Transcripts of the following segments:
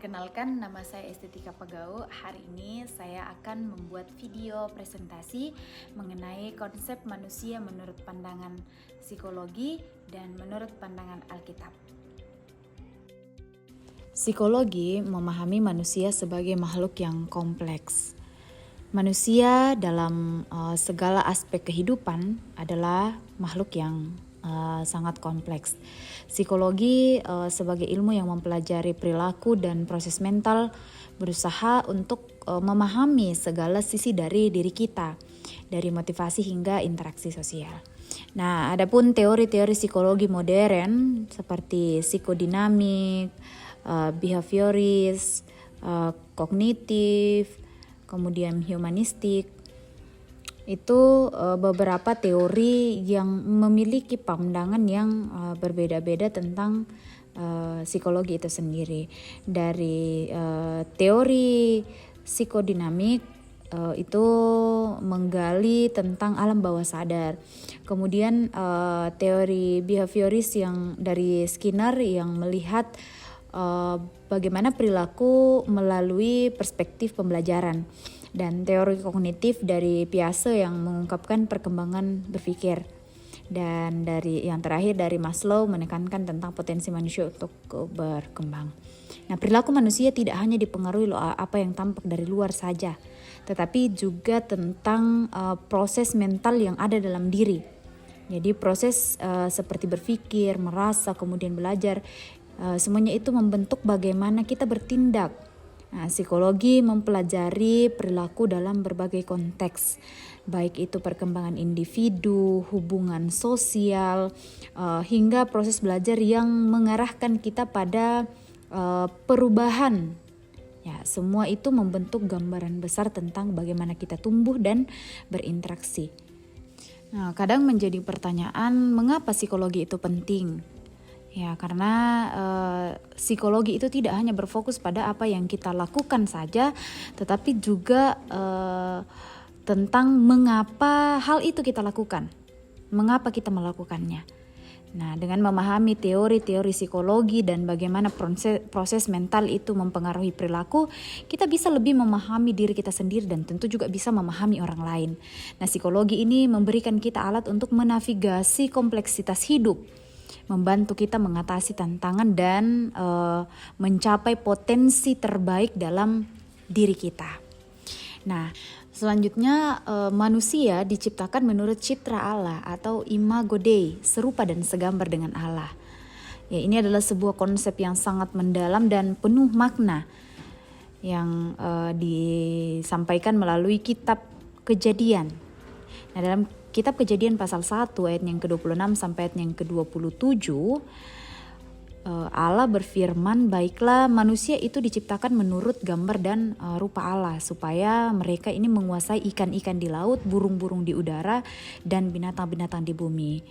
Perkenalkan, nama saya Estetika Pagau. Hari ini saya akan membuat video presentasi mengenai konsep manusia menurut pandangan psikologi dan menurut pandangan Alkitab. Psikologi memahami manusia sebagai makhluk yang kompleks. Manusia dalam segala aspek kehidupan adalah makhluk yang sangat kompleks. Psikologi sebagai ilmu yang mempelajari perilaku dan proses mental berusaha untuk memahami segala sisi dari diri kita, dari motivasi hingga interaksi sosial. Nah, adapun teori-teori psikologi modern seperti psikodinamik, behavioris, kognitif, kemudian humanistik, itu beberapa teori yang memiliki pandangan yang berbeda-beda tentang psikologi itu sendiri. Dari teori psikodinamik itu menggali tentang alam bawah sadar. Kemudian teori behavioris yang dari Skinner yang melihat bagaimana perilaku melalui perspektif pembelajaran. Dan teori kognitif dari Piaget yang mengungkapkan perkembangan berpikir. Dan yang terakhir dari Maslow menekankan tentang potensi manusia untuk berkembang. Nah, perilaku manusia tidak hanya dipengaruhi oleh apa yang tampak dari luar saja, tetapi juga tentang proses mental yang ada dalam diri. Jadi proses seperti berpikir, merasa, kemudian belajar, semuanya itu membentuk bagaimana kita bertindak. Nah, psikologi mempelajari perilaku dalam berbagai konteks, baik itu perkembangan individu, hubungan sosial, hingga proses belajar yang mengarahkan kita pada perubahan. Ya, semua itu membentuk gambaran besar tentang bagaimana kita tumbuh dan berinteraksi. Nah, kadang menjadi pertanyaan, mengapa psikologi itu penting? Ya, karena psikologi itu tidak hanya berfokus pada apa yang kita lakukan saja, tetapi juga tentang mengapa hal itu kita lakukan, mengapa kita melakukannya. Nah, dengan memahami teori-teori psikologi dan bagaimana proses mental itu mempengaruhi perilaku, kita bisa lebih memahami diri kita sendiri dan tentu juga bisa memahami orang lain. Nah, psikologi ini memberikan kita alat untuk menavigasi kompleksitas hidup, membantu kita mengatasi tantangan dan mencapai potensi terbaik dalam diri kita. Nah, selanjutnya manusia diciptakan menurut citra Allah atau imago Dei, serupa dan segambar dengan Allah. Ya, ini adalah sebuah konsep yang sangat mendalam dan penuh makna yang disampaikan melalui kitab Kejadian. Nah, dalam Kitab Kejadian pasal 1 ayat yang ke-26 sampai ayat yang ke-27, Allah berfirman, baiklah manusia itu diciptakan menurut gambar dan rupa Allah, supaya mereka ini menguasai ikan-ikan di laut, burung-burung di udara, dan binatang-binatang di bumi.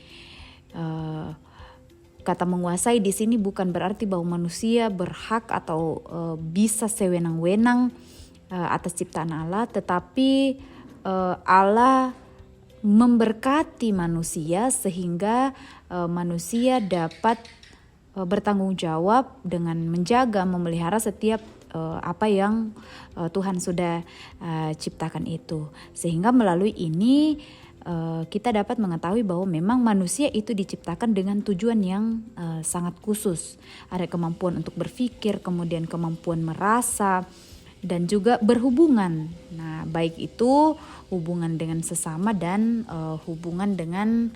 Kata menguasai di sini bukan berarti bahwa manusia berhak atau bisa sewenang-wenang atas ciptaan Allah, tetapi Allah memberkati manusia sehingga manusia dapat bertanggung jawab dengan menjaga, memelihara setiap apa yang Tuhan sudah ciptakan itu. Sehingga melalui ini kita dapat mengetahui bahwa memang manusia itu diciptakan dengan tujuan yang sangat khusus. Ada kemampuan untuk berpikir, kemudian kemampuan merasa, dan juga berhubungan. Nah, baik itu hubungan dengan sesama dan hubungan dengan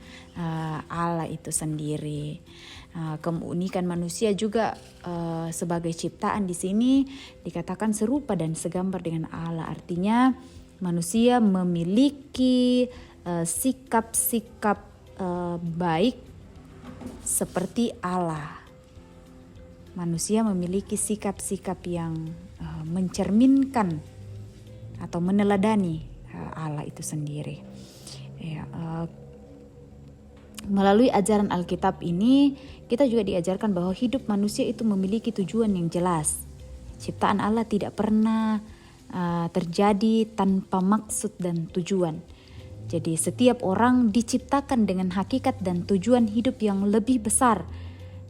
Allah itu sendiri. Keunikan manusia juga sebagai ciptaan di sini dikatakan serupa dan segambar dengan Allah. Artinya manusia memiliki sikap-sikap baik seperti Allah. Manusia memiliki sikap-sikap yang mencerminkan atau meneladani Allah itu sendiri. Ya, melalui ajaran Alkitab ini kita juga diajarkan bahwa hidup manusia itu memiliki tujuan yang jelas. Ciptaan Allah tidak pernah terjadi tanpa maksud dan tujuan. Jadi setiap orang diciptakan dengan hakikat dan tujuan hidup yang lebih besar,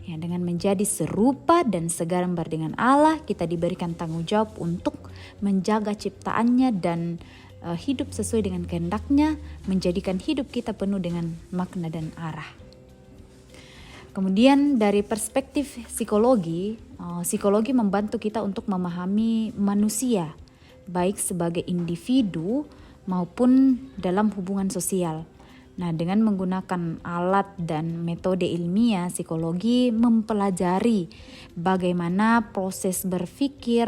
Ya, dengan menjadi serupa dan segambar dengan Allah, kita diberikan tanggung jawab untuk menjaga ciptaannya dan hidup sesuai dengan kehendaknya, menjadikan hidup kita penuh dengan makna dan arah. Kemudian dari perspektif psikologi, psikologi membantu kita untuk memahami manusia, baik sebagai individu maupun dalam hubungan sosial. Nah, dengan menggunakan alat dan metode ilmiah, psikologi mempelajari bagaimana proses berpikir,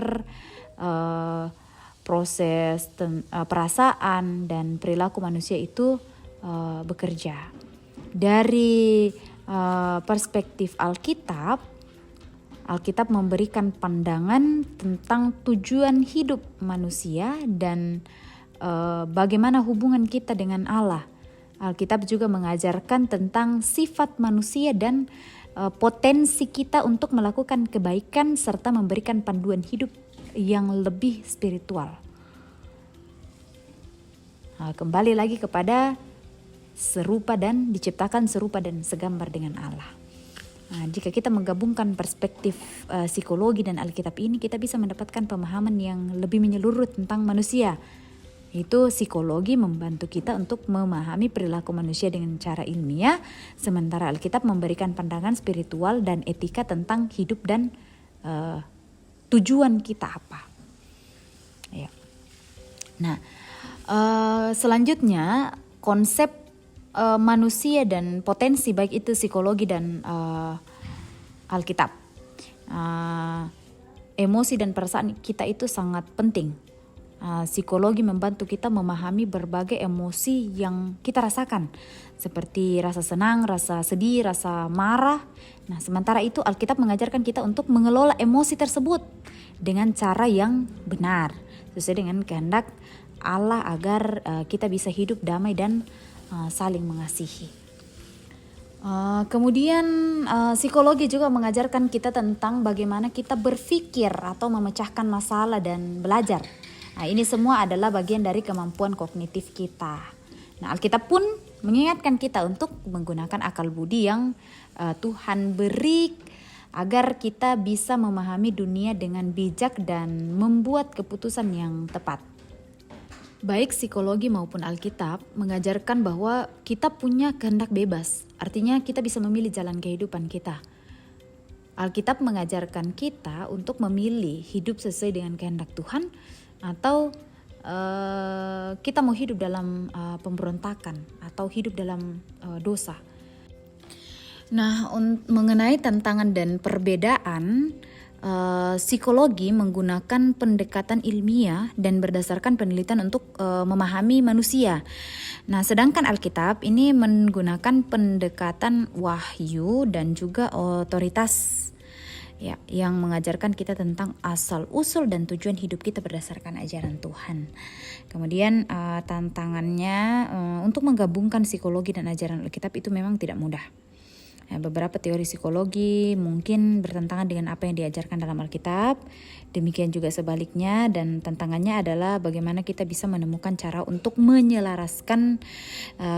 proses perasaan dan perilaku manusia itu bekerja. Dari perspektif Alkitab memberikan pandangan tentang tujuan hidup manusia dan bagaimana hubungan kita dengan Allah. Alkitab juga mengajarkan tentang sifat manusia dan potensi kita untuk melakukan kebaikan serta memberikan panduan hidup yang lebih spiritual. Kembali lagi kepada diciptakan serupa dan segambar dengan Allah. Jika kita menggabungkan perspektif psikologi dan Alkitab ini, kita bisa mendapatkan pemahaman yang lebih menyeluruh tentang manusia. Itu psikologi membantu kita untuk memahami perilaku manusia dengan cara ilmiah, sementara Alkitab memberikan pandangan spiritual dan etika tentang hidup dan tujuan kita apa. Ya. Nah, selanjutnya konsep manusia dan potensi, baik itu psikologi dan Alkitab. Emosi dan perasaan kita itu sangat penting. Psikologi membantu kita memahami berbagai emosi yang kita rasakan, seperti rasa senang, rasa sedih, rasa marah. Nah, sementara itu Alkitab mengajarkan kita untuk mengelola emosi tersebut dengan cara yang benar, sesuai dengan kehendak Allah agar kita bisa hidup damai dan saling mengasihi. Kemudian psikologi juga mengajarkan kita tentang bagaimana kita berpikir atau memecahkan masalah dan belajar. Nah, ini semua adalah bagian dari kemampuan kognitif kita. Nah, Alkitab pun mengingatkan kita untuk menggunakan akal budi yang Tuhan beri agar kita bisa memahami dunia dengan bijak dan membuat keputusan yang tepat. Baik psikologi maupun Alkitab mengajarkan bahwa kita punya kehendak bebas. Artinya kita bisa memilih jalan kehidupan kita. Alkitab mengajarkan kita untuk memilih hidup sesuai dengan kehendak Tuhan, atau kita mau hidup dalam pemberontakan atau hidup dalam dosa. Nah, mengenai tantangan dan perbedaan, psikologi menggunakan pendekatan ilmiah dan berdasarkan penelitian untuk memahami manusia. Nah, sedangkan Alkitab ini menggunakan pendekatan wahyu dan juga otoritas, ya, yang mengajarkan kita tentang asal-usul dan tujuan hidup kita berdasarkan ajaran Tuhan. Kemudian tantangannya untuk menggabungkan psikologi dan ajaran Alkitab itu memang tidak mudah. Beberapa teori psikologi mungkin bertentangan dengan apa yang diajarkan dalam Alkitab, demikian juga sebaliknya, dan tantangannya adalah bagaimana kita bisa menemukan cara untuk menyelaraskan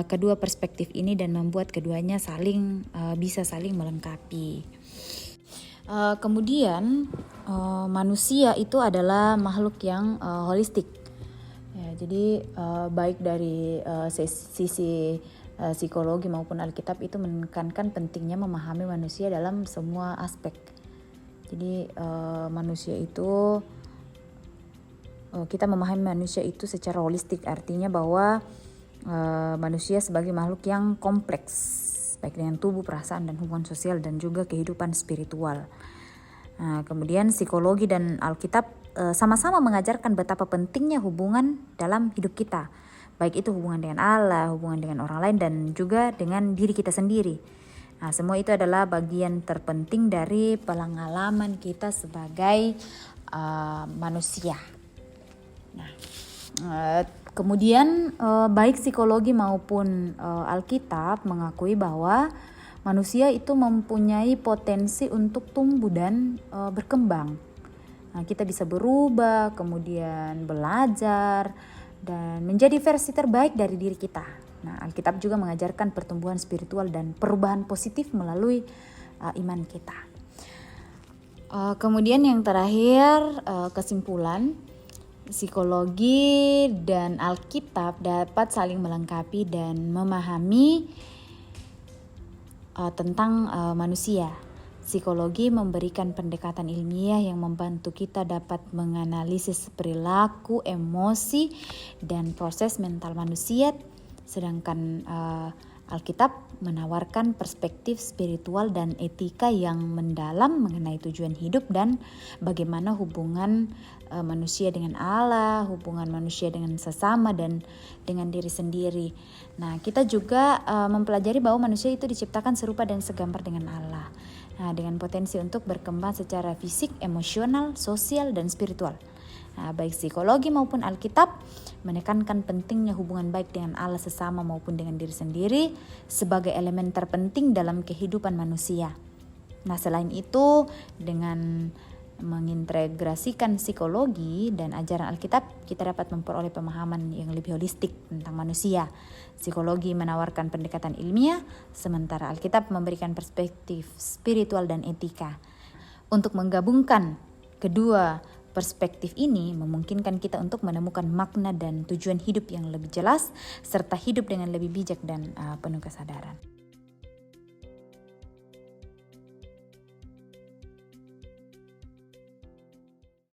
kedua perspektif ini dan membuat keduanya bisa saling melengkapi. Kemudian manusia itu adalah makhluk yang holistik. Ya, jadi baik dari sisi psikologi maupun Alkitab itu menekankan pentingnya memahami manusia dalam semua aspek. Jadi manusia itu kita memahami manusia itu secara holistik, artinya bahwa manusia sebagai makhluk yang kompleks, baik dengan tubuh, perasaan, dan hubungan sosial, dan juga kehidupan spiritual. Kemudian psikologi dan Alkitab sama-sama mengajarkan betapa pentingnya hubungan dalam hidup kita, baik itu hubungan dengan Allah, hubungan dengan orang lain, dan juga dengan diri kita sendiri. Nah, semua itu adalah bagian terpenting dari pengalaman kita sebagai manusia. Nah, kemudian baik psikologi maupun Alkitab mengakui bahwa manusia itu mempunyai potensi untuk tumbuh dan berkembang. Nah, kita bisa berubah, kemudian belajar, dan menjadi versi terbaik dari diri kita. Nah, Alkitab juga mengajarkan pertumbuhan spiritual dan perubahan positif melalui iman kita. Kemudian yang terakhir, kesimpulan, psikologi dan Alkitab dapat saling melengkapi dan memahami tentang manusia. Psikologi memberikan pendekatan ilmiah yang membantu kita dapat menganalisis perilaku, emosi, dan proses mental manusia, sedangkan Alkitab menawarkan perspektif spiritual dan etika yang mendalam mengenai tujuan hidup dan bagaimana hubungan manusia dengan Allah, hubungan manusia dengan sesama dan dengan diri sendiri. Nah, kita juga mempelajari bahwa manusia itu diciptakan serupa dan segambar dengan Allah. Nah, dengan potensi untuk berkembang secara fisik, emosional, sosial, dan spiritual. Nah, baik psikologi maupun Alkitab menekankan pentingnya hubungan baik dengan Allah sesama maupun dengan diri sendiri sebagai elemen terpenting dalam kehidupan manusia. Nah, selain itu, dengan mengintegrasikan psikologi dan ajaran Alkitab, kita dapat memperoleh pemahaman yang lebih holistik tentang manusia. Psikologi menawarkan pendekatan ilmiah, sementara Alkitab memberikan perspektif spiritual dan etika. Untuk menggabungkan kedua perspektif ini memungkinkan kita untuk menemukan makna dan tujuan hidup yang lebih jelas, serta hidup dengan lebih bijak dan penuh kesadaran.